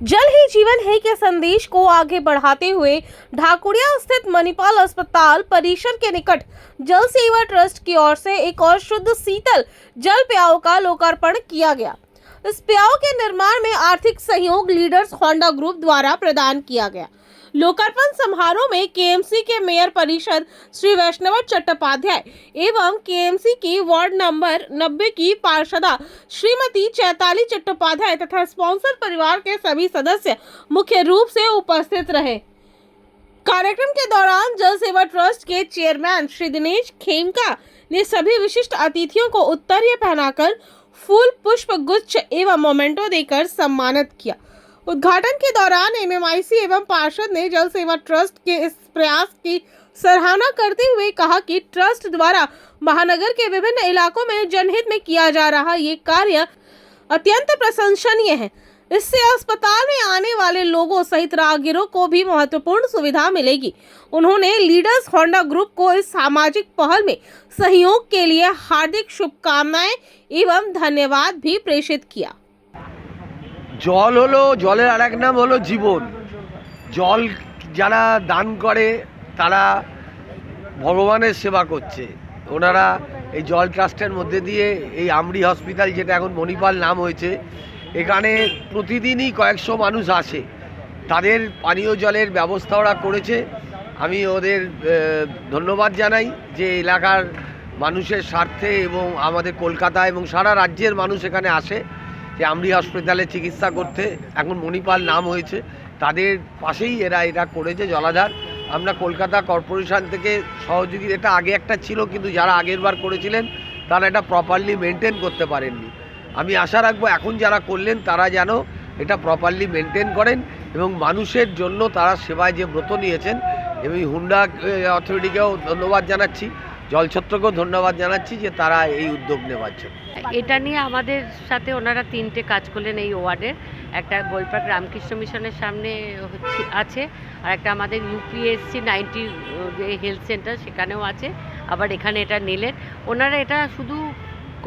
जल ही जीवन है के संदेश को आगे बढ़ाते हुए ढाकुरिया स्थित मणिपाल अस्पताल परिसर के निकट जल सेवा ट्रस्ट की ओर से एक और शुद्ध शीतल जल प्याऊ का लोकार्पण किया गया। इस प्याऊ के निर्माण में आर्थिक सहयोग लीडर्स होंडा ग्रुप द्वारा प्रदान किया गया। लोकार्पण समारोह में केएमसी के मेयर परिषद श्री वैष्णव चट्टोपाध्याय एवं केएमसी की वार्ड नंबर 90 की पार्षदा श्रीमती चैताली चट्टोपाध्याय तथा स्पॉन्सर परिवार के सभी सदस्य मुख्य रूप से उपस्थित रहे। कार्यक्रम के दौरान जल सेवा ट्रस्ट के चेयरमैन श्री दिनेश खेमका ने सभी विशिष्ट अतिथियों को उत्तरीय पहनाकर फूल पुष्प गुच्छ एवं मोमेंटो देकर सम्मानित किया। उद्घाटन के दौरान एमएमआईसी एवं पार्षद ने जल सेवा ट्रस्ट के इस प्रयास की सराहना करते हुए कहा कि ट्रस्ट द्वारा महानगर के विभिन्न इलाकों में जनहित में किया जा रहा ये कार्य अत्यंत प्रशंसनीय है। इससे अस्पताल में आने वाले लोगों सहित राहगीरों को भी महत्वपूर्ण सुविधा मिलेगी। उन्होंने लीडर्स होंडा ग्रुप को इस सामाजिक पहल में सहयोग के लिए हार्दिक शुभकामनाएं एवं धन्यवाद भी प्रेषित किया। জল হলো জলের আরেক নাম হলো জীবন। জল যারা দান করে তারা ভগবানের সেবা করছে। ওনারা এই জল ট্রাস্টের মধ্যে দিয়ে এই আমরি হসপিটাল, যেটা এখন মণিপাল নাম হয়েছে, এখানে প্রতিদিনই কয়েকশো মানুষ আসে। তাদের পানীয় জলের ব্যবস্থা ওরা করেছে। আমি ওদের ধন্যবাদ জানাই যে এলাকার মানুষের স্বার্থে এবং আমাদের কলকাতা এবং সারা রাজ্যের মানুষ এখানে আসে যে আমরি হসপিটালে চিকিৎসা করতে। এখন মণিপাল নাম হয়েছে, তাদের পাশেই এটা করেছে জলাধার। আমরা কলকাতা কর্পোরেশন থেকে সহযোগী, এটা আগে একটা ছিল কিন্তু যারা আগের বার করেছিলেন তারা এটা প্রপারলি মেনটেন করতে পারেননি। আমি আশা রাখবো এখন যারা করলেন তারা যেন এটা প্রপারলি মেনটেন করেন এবং মানুষের জন্য তারা সেবায় যে ব্রত নিয়েছেন। এবং হুন্ডা অথরিটিকেও ধন্যবাদ জানাচ্ছি, জলছত্রকেও ধন্যবাদ জানাচ্ছি যে তারা এই উদ্যোগ নেওয়ার জন্য। এটা নিয়ে আমাদের সাথে ওনারা 3টে কাজ করলেন এই ওয়ার্ডের। একটা গোলপাক রামকৃষ্ণ মিশনের সামনে আছে, আর একটা আমাদের ইউপিএসসি 90 যে হেলথ সেন্টার সেখানেও আছে, আবার এখানে এটা নিলেন। ওনারা এটা শুধু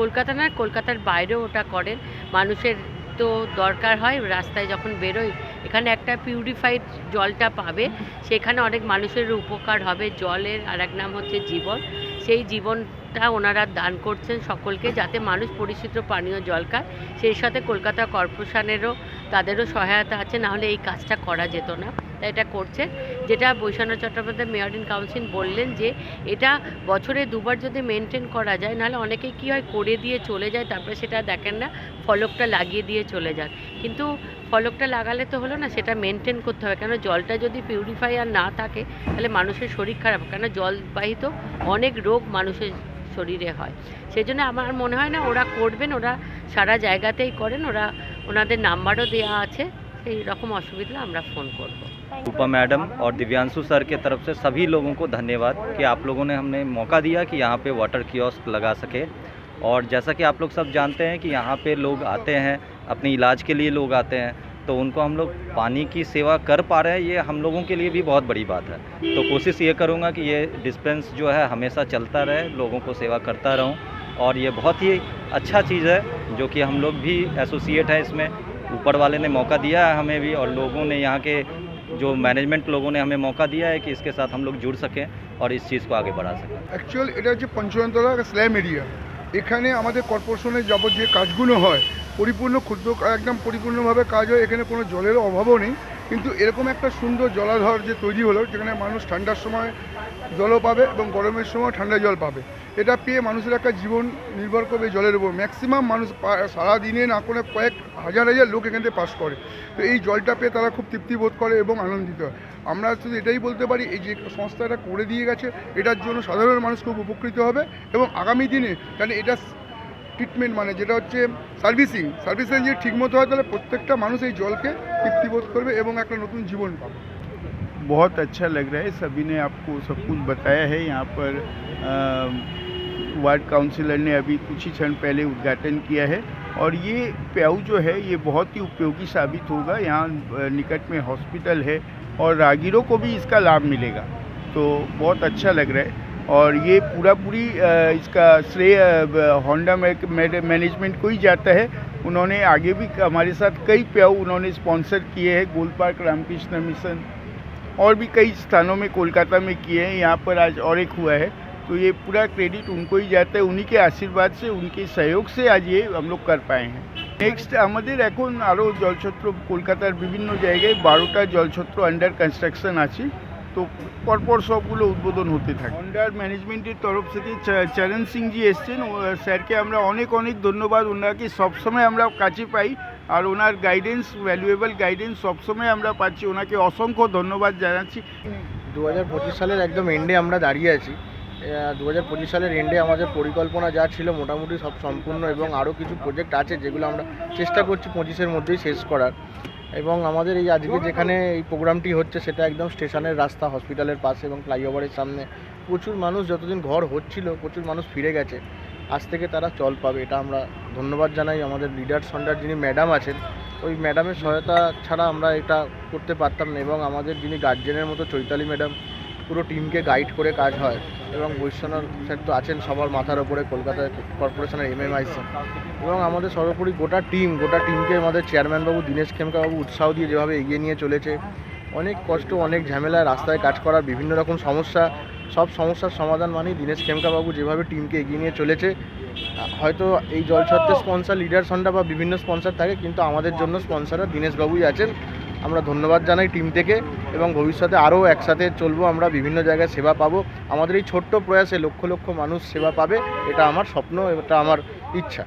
কলকাতা নয়, কলকাতার বাইরেও ওটা করেন। মানুষের তো দরকার হয়, রাস্তায় যখন বেরোয় এখানে একটা পিউরিফাইড জলটা পাবে, সেখানে অনেক মানুষের উপকার হবে। জলের আর এক নাম হচ্ছে জীবন। সেই জীবনটা ওনারা দান করছেন সকলকে, যাতে মানুষ পরিশুদ্ধ পানীয় জল খায়। সেই সাথে কলকাতা কর্পোরেশনেরও তাদেরও সহায়তা আছে, নাহলে এই কাজটা করা যেত না। তাই এটা করছে, যেটা বৈষ্ণব চট্টোপাধ্যায় মেয়র ইন কাউন্সিল বললেন যে এটা বছরে 2বার যদি মেনটেন করা যায়, নাহলে অনেকে কী হয় করে দিয়ে চলে যায়, তারপরে সেটা দেখেন না, ফলকটা লাগিয়ে দিয়ে চলে যান। কিন্তু ফলকটা লাগালে তো হলো না, সেটা মেনটেন করতে হবে। কেন জলটা যদি পিউরিফাই আর না থাকে তাহলে মানুষের শরীর খারাপ, কেন জলবাহিত অনেক রোগ মানুষের শরীরে হয়। সেই জন্য আমার মনে হয় না ওরা করবেন, ওরা সারা জায়গাতেই করেন, ওনাদের নাম্বারও দেওয়া আছে, সেই রকম অসুবিধা আমরা ফোন করব। रूपा मैडम और दिव्यांशु सर के तरफ से सभी लोगों को धन्यवाद कि आप लोगों ने हमें मौका दिया कि यहाँ पे वाटर कियोस्क लगा सके। और जैसा कि आप लोग सब जानते हैं कि यहाँ पे लोग आते हैं, अपने इलाज के लिए लोग आते हैं, तो उनको हम लोग पानी की सेवा कर पा रहे हैं, ये हम लोगों के लिए भी बहुत बड़ी बात है। तो कोशिश ये करूँगा कि ये डिस्पेंस जो है हमेशा चलता रहे, लोगों को सेवा करता रहूँ। और ये बहुत ही अच्छा चीज़ है जो कि हम लोग भी एसोसिएट है इसमें। ऊपर वाले ने मौका दिया है हमें भी, और लोगों ने यहाँ के जो मैनेजमेंट लोगों ने हमें मौका दिया है कि इसके साथ हम लोग जुड़ सकें और इस चीज़ को आगे बढ़ा सकें। অ্যাকচুয়াল এটা হচ্ছে পঞ্চতলা স্ল্যাম এরিয়া। এখানে আমাদের কর্পোরেশনের যাবত যে কাজগুলো হয় পরিপূর্ণ ক্ষুদ্র একদম পরিপূর্ণভাবে কাজ হয়। এখানে কোনো জলের অভাবও নেই, কিন্তু এরকম একটা সুন্দর জলাধার যে তৈরি হলো, যেখানে মানুষ ঠান্ডার সময় জলও পাবে এবং গরমের সময় ঠান্ডা জল পাবে, এটা পেয়ে মানুষের একটা জীবন নির্ভর করবে জলের উপর। ম্যাক্সিমাম মানুষ সারাদিনে না করে কয়েক হাজার লোক এখান থেকে পাস করে, তো এই জলটা পেয়ে তারা খুব তৃপ্তি বোধ করে এবং আনন্দিত হয়। আমরা শুধু এটাই বলতে পারি, এই যে সংস্থাটা করে দিয়ে গেছে এটার জন্য সাধারণ মানুষ খুব উপকৃত হবে এবং আগামী দিনে কারণ এটা ট্রিটমেন্ট মানে যেটা হচ্ছে সার্ভিসিং যদি ঠিকমতো হয় তাহলে প্রত্যেকটা মানুষ এই জলকে তৃপ্তি বোধ করবে এবং একটা নতুন জীবন পাবে। बहुत अच्छा लग रहा है, सभी ने आपको सब कुछ बताया है। यहाँ पर वार्ड काउंसिलर ने अभी कुछ ही क्षण पहले उद्घाटन किया है और ये प्याऊ जो है ये बहुत ही उपयोगी साबित होगा। यहाँ निकट में हॉस्पिटल है और राहगीरों को भी इसका लाभ मिलेगा, तो बहुत अच्छा लग रहा है। और ये पूरी इसका श्रेय होंडा मैनेजमेंट को ही जाता है, उन्होंने आगे भी हमारे साथ कई प्याऊ उन्होंने स्पॉन्सर किए हैं, गोल पार्क रामकृष्ण मिशन और भी कई स्थानों में कोलकाता में किए हैं। यहाँ पर आज और एक हुआ है, तो ये पूरा क्रेडिट उनको ही जाता है। उन्हीं के आशीर्वाद से, उनके सहयोग से आज ये हम लोग कर पाए हैं। নেক্সট আমাদের এখন আরও জলছত্র কলকাতার বিভিন্ন জায়গায় 12টা জলছত্র আন্ডার কনস্ট্রাকশন আছে, তো পরপর সবগুলো উদ্বোধন হতে থাকে। আন্ডার ম্যানেজমেন্টের তরফ থেকে চরণ সিংজি এসছেন, স্যারকে আমরা অনেক অনেক ধন্যবাদ। ওনাকে সবসময় আমরা কাছে পাই আর ওনার গাইডেন্স, ভ্যালুয়েবল গাইডেন্স সবসময় আমরা পাচ্ছি। ওনাকে অসংখ্য ধন্যবাদ জানাচ্ছি। 2025 সালের একদম এন্ডে আমরা দাঁড়িয়ে আছি। 2025 সালের এন্ডে আমাদের পরিকল্পনা যা ছিল মোটামুটি সব সম্পূর্ণ, এবং আরও কিছু প্রজেক্ট আছে যেগুলো আমরা চেষ্টা করছি 25-এর মধ্যেই শেষ করার। এবং আমাদের এই আজকে যেখানে এই প্রোগ্রামটি হচ্ছে সেটা একদম স্টেশনের রাস্তা, হসপিটালের পাশে এবং ফ্লাইওভারের সামনে। প্রচুর মানুষ, যতদিন ঘর হচ্ছিল প্রচুর মানুষ ফিরে গেছে, আজ থেকে তারা চল পাবে। এটা আমরা ধন্যবাদ জানাই আমাদের লিডার সন্ডার যিনি ম্যাডাম আছেন, ওই ম্যাডামের সহায়তা ছাড়া আমরা এটা করতে পারতাম না। এবং আমাদের যিনি গার্জেনের মতো চৈতালি ম্যাডাম, পুরো টিমকে গাইড করে কাজ হয়। এবং বৈশ্বনাথ স্যার তো আছেন সবার মাথার ওপরে, কলকাতা কর্পোরেশনের MMIC, এবং আমাদের সর্বোপরি গোটা টিমকে আমাদের চেয়ারম্যানবাবু দীনেশ খেমকাবাবু উৎসাহ দিয়ে যেভাবে এগিয়ে নিয়ে চলেছে। অনেক কষ্ট, অনেক ঝামেলা, রাস্তায় কাজ করার বিভিন্ন রকম সমস্যা, সব সমস্যার সমাধান মানেই দীনেশ খেমকাবাবু যেভাবে টিমকে এগিয়ে নিয়ে চলেছে। হয়তো এই জলছত্রের স্পন্সর লিডার সন্ডা বা বিভিন্ন স্পন্সর থাকে, কিন্তু আমাদের জন্য স্পন্সররা দীনেশবাবুই আছেন। আমরা ধন্যবাদ জানাই টিম থেকে, এবং ভবিষ্যতে আরও একসাথে চলবো, আমরা বিভিন্ন জায়গায় সেবা পাবো। আমাদের এই ছোট্ট প্রয়াসে লক্ষ লক্ষ মানুষ সেবা পাবে, এটা আমার স্বপ্ন, এটা আমার ইচ্ছা।